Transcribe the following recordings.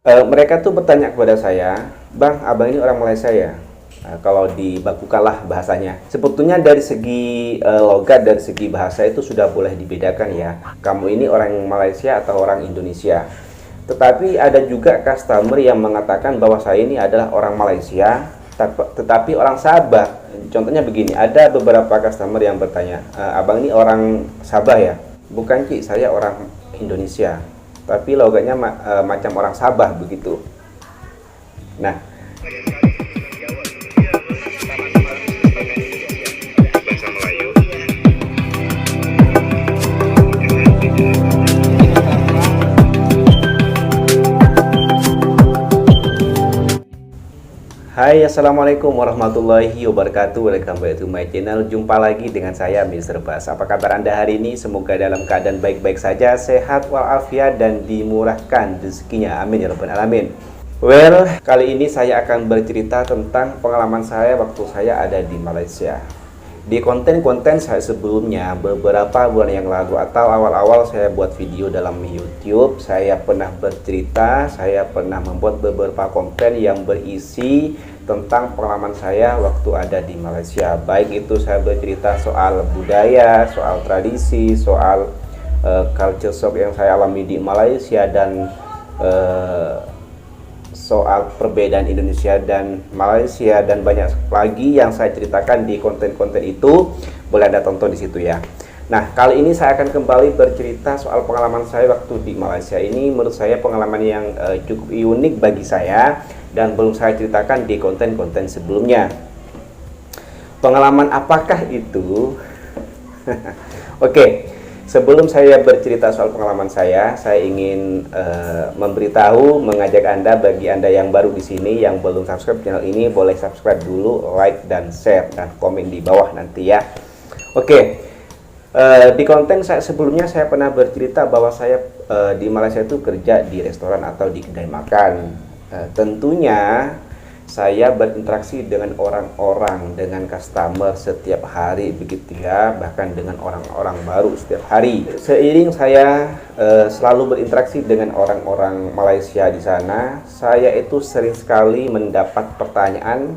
Mereka tuh bertanya kepada saya, "Bang, abang ini orang Malaysia ya?" Kalau di Bakukalah bahasanya. Sebetulnya dari segi logat, dari segi bahasa itu sudah boleh dibedakan ya. Kamu ini orang Malaysia atau orang Indonesia. Tetapi ada juga customer yang mengatakan bahwa saya ini adalah orang Malaysia, tetapi orang Sabah. Contohnya begini, ada beberapa customer yang bertanya, "Abang ini orang Sabah ya?" "Bukan, Ci, saya orang Indonesia." Tapi logatnya macam orang Sabah begitu. Nah, hai, assalamualaikum warahmatullahi wabarakatuh. Welcome back to my channel. Jumpa lagi dengan saya, Mr. Bas. Apa kabar Anda hari ini? Semoga dalam keadaan baik-baik saja, sehat walafiat dan dimurahkan rezekinya. Amin ya rabbal alamin. Well, kali ini saya akan bercerita tentang pengalaman saya waktu saya ada di Malaysia. Di konten-konten saya sebelumnya, beberapa bulan yang lalu atau awal-awal saya buat video dalam YouTube, saya pernah bercerita, saya pernah membuat beberapa konten yang berisi tentang pengalaman saya waktu ada di Malaysia. Baik itu saya bercerita soal budaya, soal tradisi, soal culture shock yang saya alami di Malaysia, dan soal perbedaan Indonesia dan Malaysia, dan banyak lagi yang saya ceritakan di konten-konten itu. Boleh Anda tonton di situ ya. Nah, kali ini saya akan kembali bercerita soal pengalaman saya waktu di Malaysia. Ini menurut saya pengalaman yang cukup unik bagi saya dan belum saya ceritakan di konten-konten sebelumnya. Pengalaman apakah itu? Oke. Sebelum saya bercerita soal pengalaman saya ingin memberitahu, mengajak Anda, bagi Anda yang baru di sini, yang belum subscribe channel ini, boleh subscribe dulu, like dan share, dan komen di bawah nanti ya. Oke, di konten saya sebelumnya saya pernah bercerita bahwa saya di Malaysia itu kerja di restoran atau di kedai makan. Tentunya saya berinteraksi dengan orang-orang, dengan customer setiap hari begitu ya, bahkan dengan orang-orang baru setiap hari. Seiring saya selalu berinteraksi dengan orang-orang Malaysia di sana, saya itu sering sekali mendapat pertanyaan,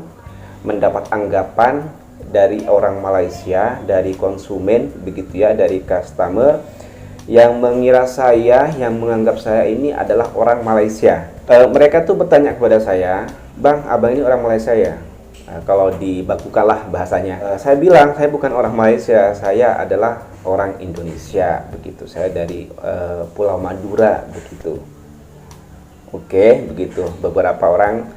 mendapat anggapan dari orang Malaysia, dari konsumen begitu ya, dari customer yang mengira saya, yang menganggap saya ini adalah orang Malaysia. Mereka tuh bertanya kepada saya, "Bang, abang ini orang Malaysia ya?" Kalau di Bakukalah bahasanya. Saya bilang, "Saya bukan orang Malaysia, saya adalah orang Indonesia." Begitu, saya dari Pulau Madura begitu. Oke, begitu. Beberapa orang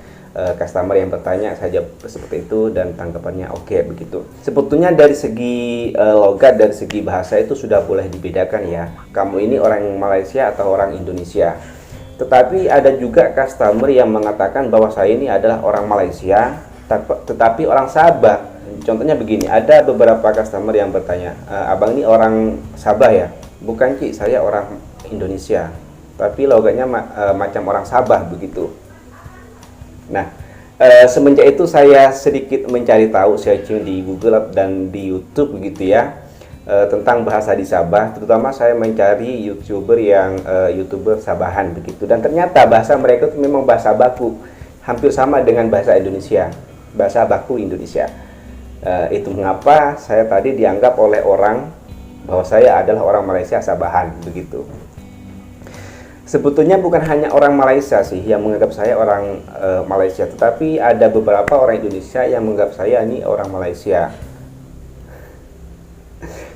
customer yang bertanya, saya jawab seperti itu, dan tanggapannya oke begitu. Sebetulnya dari segi logat, dari segi bahasa itu sudah boleh dibedakan ya. Kamu ini orang Malaysia atau orang Indonesia. Tetapi ada juga customer yang mengatakan bahwa saya ini adalah orang Malaysia, tetapi orang Sabah. Contohnya begini, ada beberapa customer yang bertanya, "Abang ini orang Sabah ya?" "Bukan, Ci, saya orang Indonesia." Tapi logatnya macam orang Sabah begitu. Nah, semenjak itu saya sedikit mencari tahu, searching di Google dan di YouTube begitu ya, tentang bahasa di Sabah. Terutama saya mencari YouTuber yang YouTuber Sabahan begitu, dan ternyata bahasa mereka itu memang bahasa baku, hampir sama dengan bahasa Indonesia, bahasa baku Indonesia. Itu mengapa saya tadi dianggap oleh orang bahwa saya adalah orang Malaysia Sabahan begitu. Sebetulnya bukan hanya orang Malaysia sih yang menganggap saya orang Malaysia, tetapi ada beberapa orang Indonesia yang menganggap saya ini orang Malaysia.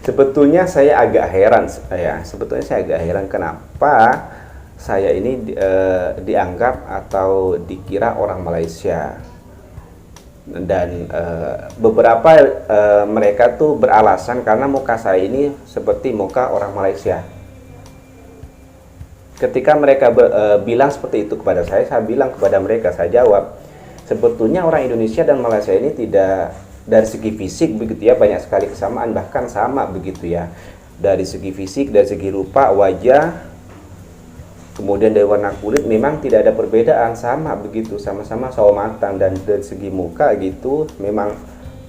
Sebetulnya saya agak heran kenapa saya ini dianggap atau dikira orang Malaysia. Dan beberapa mereka tuh beralasan karena muka saya ini seperti muka orang Malaysia. Ketika mereka bilang seperti itu kepada saya bilang kepada mereka, saya jawab, sebetulnya orang Indonesia dan Malaysia ini tidak, dari segi fisik begitu ya, banyak sekali kesamaan, bahkan sama begitu ya. Dari segi fisik, dari segi rupa, wajah, kemudian dari warna kulit, memang tidak ada perbedaan, sama begitu, sama-sama sawo matang. Dan dari segi muka gitu, memang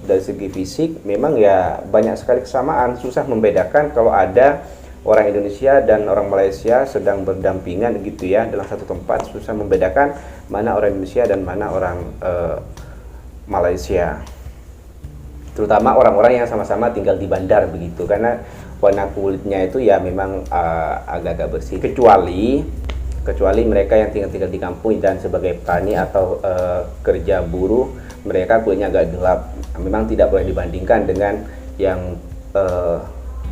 dari segi fisik memang ya banyak sekali kesamaan, susah membedakan kalau ada orang Indonesia dan orang Malaysia sedang berdampingan gitu ya dalam satu tempat, susah membedakan mana orang Indonesia dan mana orang Malaysia. Terutama orang-orang yang sama-sama tinggal di bandar begitu, karena warna kulitnya itu ya memang agak-agak bersih, kecuali mereka yang tinggal di kampung dan sebagai petani atau kerja buruh, mereka kulitnya agak gelap. Memang tidak boleh dibandingkan dengan yang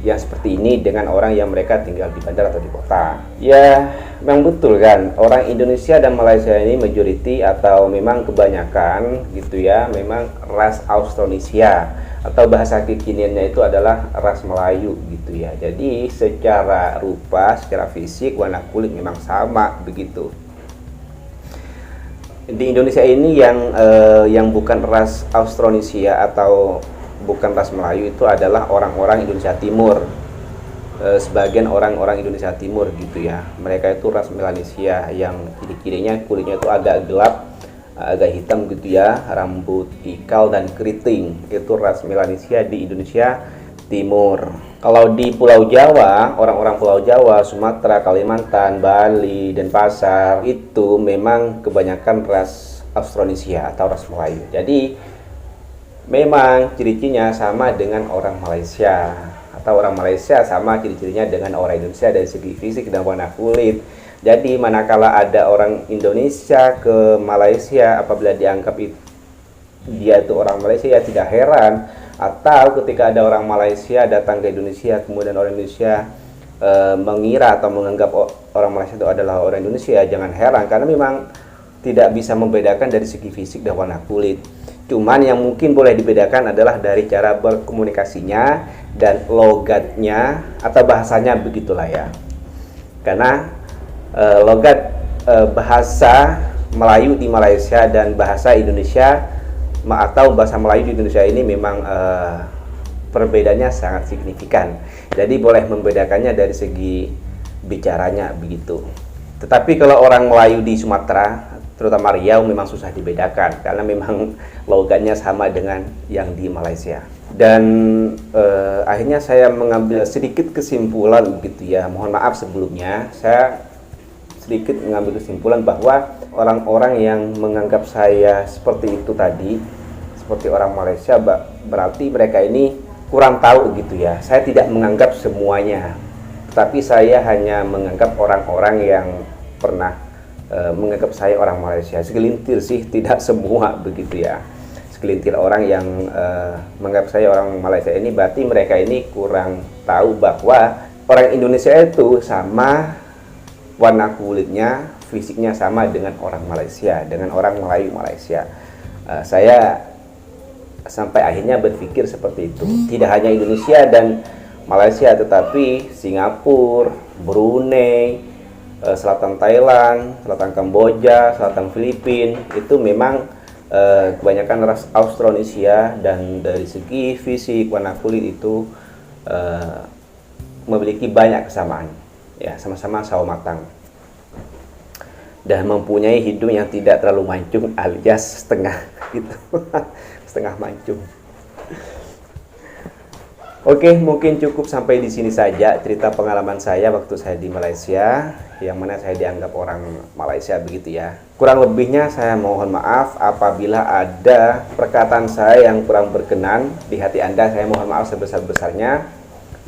seperti ini dengan orang yang mereka tinggal di bandar atau di kota. Ya, memang betul kan, orang Indonesia dan Malaysia ini majority atau memang kebanyakan gitu ya, memang ras Austronesia atau bahasa kekiniannya itu adalah ras Melayu gitu ya. Jadi secara rupa, secara fisik, warna kulit memang sama begitu. Di Indonesia ini yang bukan ras Austronesia atau bukan ras Melayu itu adalah orang-orang Indonesia Timur, sebagian orang-orang Indonesia Timur gitu ya. Mereka itu ras Melanesia yang kiri-kirinya kulitnya itu agak gelap, agak hitam gitu ya, rambut ikal dan keriting. Itu ras Melanesia di Indonesia Timur. Kalau di Pulau Jawa, orang-orang Pulau Jawa, Sumatera, Kalimantan, Bali, Denpasar itu memang kebanyakan ras Austronesia atau ras Melayu. Jadi memang ciri-cirinya sama dengan orang Malaysia, atau orang Malaysia sama ciri-cirinya dengan orang Indonesia dari segi fisik dan warna kulit. Jadi manakala ada orang Indonesia ke Malaysia, apabila dianggap dia itu orang Malaysia, ya tidak heran. Atau ketika ada orang Malaysia datang ke Indonesia, kemudian orang Indonesia mengira atau menganggap orang Malaysia itu adalah orang Indonesia, jangan heran, karena memang tidak bisa membedakan dari segi fisik dan warna kulit. Cuman yang mungkin boleh dibedakan adalah dari cara berkomunikasinya dan logatnya atau bahasanya, begitulah ya. Karena logat bahasa Melayu di Malaysia dan bahasa Indonesia atau bahasa Melayu di Indonesia ini memang perbedaannya sangat signifikan. Jadi boleh membedakannya dari segi bicaranya begitu. Tetapi kalau orang Melayu di Sumatera, terutama Riau, memang susah dibedakan karena memang logatnya sama dengan yang di Malaysia. Dan akhirnya saya mengambil sedikit kesimpulan begitu ya. Mohon maaf sebelumnya, saya sedikit mengambil kesimpulan bahwa orang-orang yang menganggap saya seperti itu tadi, seperti orang Malaysia, berarti mereka ini kurang tahu gitu ya. Saya tidak menganggap semuanya, tetapi saya hanya menganggap orang-orang yang pernah menganggap saya orang Malaysia. Segelintir sih, tidak semua begitu ya. Segelintir orang yang menganggap saya orang Malaysia ini, berarti mereka ini kurang tahu bahwa orang Indonesia itu sama warna kulitnya, fisiknya sama dengan orang Malaysia, dengan orang Melayu Malaysia. Saya sampai akhirnya berpikir seperti itu. Tidak hanya Indonesia dan Malaysia, tetapi Singapura, Brunei, Selatan Thailand, Selatan Kamboja, Selatan Filipina, itu memang kebanyakan ras Austronesia, dan dari segi fisik, warna kulit itu memiliki banyak kesamaan. Ya, sama-sama sawo matang dan mempunyai hidung yang tidak terlalu mancung alias setengah gitu. Setengah mancung. Oke, mungkin cukup sampai di sini saja cerita pengalaman saya waktu saya di Malaysia, yang mana saya dianggap orang Malaysia begitu ya. Kurang lebihnya saya mohon maaf apabila ada perkataan saya yang kurang berkenan di hati Anda. Saya mohon maaf sebesar-besarnya.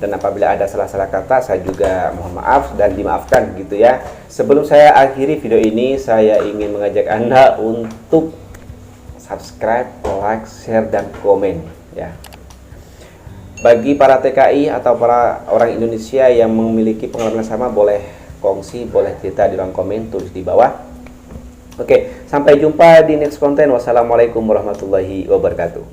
Dan apabila ada salah-salah kata, saya juga mohon maaf dan dimaafkan gitu ya. Sebelum saya akhiri video ini, saya ingin mengajak Anda untuk subscribe, like, share, dan komen ya. Bagi para TKI atau para orang Indonesia yang memiliki pengalaman sama, boleh kongsi, boleh cerita di ruang komen, tulis di bawah. Oke, sampai jumpa di next konten. Wassalamualaikum warahmatullahi wabarakatuh.